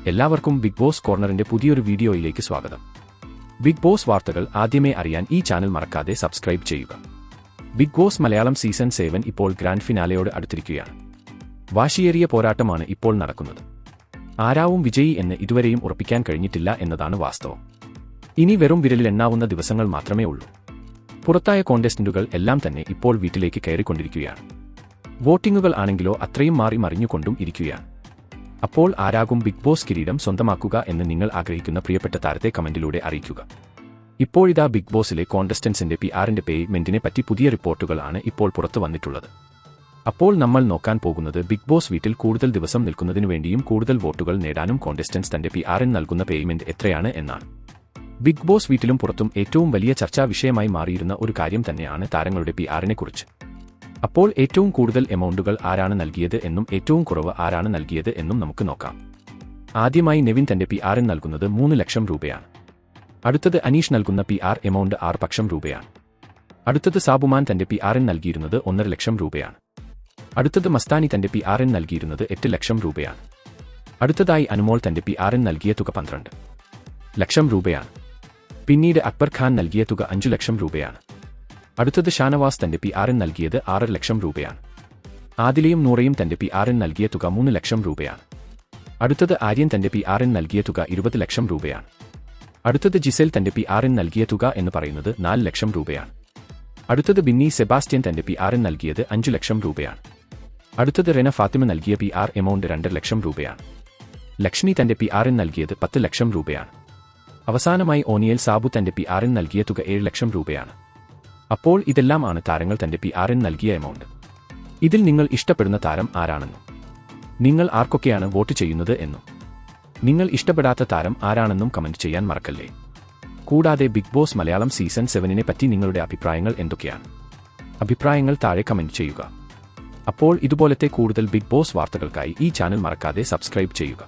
എല്ലാവർക്കും big boss കോർണറിന്റെ പുതിയൊരു വീഡിയോയിലേക്ക് സ്വാഗതം. ബിഗ് ബോസ് വാർത്തകൾ ആദ്യമേ അറിയാൻ ഈ ചാനൽ മറക്കാതെ സബ്സ്ക്രൈബ് ചെയ്യുക. ബിഗ് ബോസ് മലയാളം സീസൺ 7 ഇപ്പോൾ ഗ്രാൻഡ് ഫിനാലെയോട് അടുത്തിരിക്കുകയാണ്. വാശിയേറിയ പോരാട്ടമാണ് ഇപ്പോൾ നടക്കുന്നത്. ആരാവും വിജയി എന്ന് ഇതുവരെയും ഉറപ്പിക്കാൻ കഴിഞ്ഞിട്ടില്ല എന്നതാണ് വാസ്തവം. ഇനി വെറും വിരലിലെണ്ണാവുന്ന ദിവസങ്ങൾ മാത്രമേ ഉള്ളൂ. പുറത്തായ കോണ്ടസ്റ്റന്റുകൾ എല്ലാം തന്നെ ഇപ്പോൾ വീട്ടിലേക്ക് കയറിക്കൊണ്ടിരിക്കുകയാണ്. വോട്ടിംഗുകൾ ആണെങ്കിലോ അത്രയും മാറി മറിഞ്ഞുകൊണ്ടും ഇരിക്കുകയാണ്. അപ്പോൾ ആരാകും ബിഗ് ബോസ് കിരീടം സ്വന്തമാക്കുക എന്ന് നിങ്ങൾ ആഗ്രഹിക്കുന്ന പ്രിയപ്പെട്ട താരത്തെ കമന്റിലൂടെ അറിയിക്കുക. ഇപ്പോഴിതാ ബിഗ് ബോസിലെ കോണ്ടസ്റ്റന്റ്സിന്റെ PR-ന്റെ പേയ്മെന്റിനെ പറ്റി പുതിയ റിപ്പോർട്ടുകളാണ് ഇപ്പോൾ പുറത്തു വന്നിട്ടുള്ളത്. അപ്പോൾ നമ്മൾ നോക്കാൻ പോകുന്നത് ബിഗ് ബോസ് വീട്ടിൽ കൂടുതൽ ദിവസം നിൽക്കുന്നതിനു വേണ്ടിയും കൂടുതൽ വോട്ടുകൾ നേടാനും കോണ്ടസ്റ്റന്റ്സ് തന്റെ PR-ന് നൽകുന്ന പേയ്മെന്റ് എത്രയാണ് എന്നാണ്. ബിഗ് ബോസ് വീട്ടിലും പുറത്തും ഏറ്റവും വലിയ ചർച്ചാ വിഷയമായി മാറിയിരുന്ന ഒരു കാര്യം തന്നെയാണ് താരങ്ങളുടെ PR-നെ കുറിച്ച്. അപ്പോൾ ഏറ്റവും കൂടുതൽ എമൗണ്ടുകൾ ആരാണ് നൽകിയത് എന്നും ഏറ്റവും കുറവ് ആരാണ് നൽകിയത് എന്നും നമുക്ക് നോക്കാം. ആദ്യമായി നെവിൻ തന്റെ PR-ന് നൽകുന്നത് 3 ലക്ഷം രൂപയാണ്. അടുത്തത് അനീഷ് നൽകുന്ന PR എമൗണ്ട് 6 ലക്ഷം രൂപയാണ്. അടുത്തത് സാബുമാൻ തന്റെ PR-ന് നൽകിയിരുന്നത് 1.5 ലക്ഷം രൂപയാണ്. അടുത്തത് മസ്താനി തന്റെ PR-ന് നൽകിയിരുന്നത് 8 ലക്ഷം രൂപയാണ്. അടുത്തതായി അനുമോൾ തന്റെ PR-ന് നൽകിയ തുക 12 ലക്ഷം രൂപയാണ്. പിന്നീട് അക്ബർ ഖാൻ നൽകിയ തുക 5 ലക്ഷം രൂപയാണ്. അടുത്തത് ഷാനവാസ് തന്റെ PR-ന് നൽകിയത് 6 ലക്ഷം രൂപയാണ്. ആദിലയും നൂറയും തന്റെ PR-ന് നൽകിയ തുക 3 ലക്ഷം രൂപയാണ്. അടുത്തത് ആര്യൻ തന്റെ PR-ന് നൽകിയ തുക 20 ലക്ഷം രൂപയാണ്. അടുത്തത് ജിസേൽ തന്റെ PR-ന് നൽകിയ തുക എന്ന് പറയുന്നത് 4 ലക്ഷം രൂപയാണ്. അടുത്തത് ബിന്നി സെബാസ്റ്റ്യൻ തന്റെ PR-ന് നൽകിയത് 5 ലക്ഷം രൂപയാണ്. അടുത്തത് റെന ഫാത്തിമ നൽകിയ PR എമൗണ്ട് 2 ലക്ഷം രൂപയാണ്. ലക്ഷ്മി തന്റെ PR-ന് നൽകിയത് 10 ലക്ഷം രൂപയാണ്. അവസാനമായി ഓനിയൽ സാബു തന്റെ PR-ന് നൽകിയ തുക 7 ലക്ഷം രൂപയാണ്. അപ്പോൾ ഇതെല്ലാം ആണ് താരങ്ങൾ തന്റെ PR-ന് നൽകിയ എമൗണ്ട്. ഇതിൽ നിങ്ങൾ ഇഷ്ടപ്പെടുന്ന താരം ആരാണെന്നും നിങ്ങൾ ആർക്കൊക്കെയാണ് വോട്ട് ചെയ്യുന്നത് എന്നും നിങ്ങൾ ഇഷ്ടപ്പെടാത്ത താരം ആരാണെന്നും കമന്റ് ചെയ്യാൻ മറക്കല്ലേ. കൂടാതെ ബിഗ് ബോസ് മലയാളം സീസൺ 7-നെ പറ്റി നിങ്ങളുടെ അഭിപ്രായങ്ങൾ എന്തൊക്കെയാണ്? അഭിപ്രായങ്ങൾ താഴെ കമന്റ് ചെയ്യുക. അപ്പോൾ ഇതുപോലത്തെ കൂടുതൽ ബിഗ് ബോസ് വാർത്തകൾക്കായി ഈ ചാനൽ മറക്കാതെ സബ്സ്ക്രൈബ് ചെയ്യുക.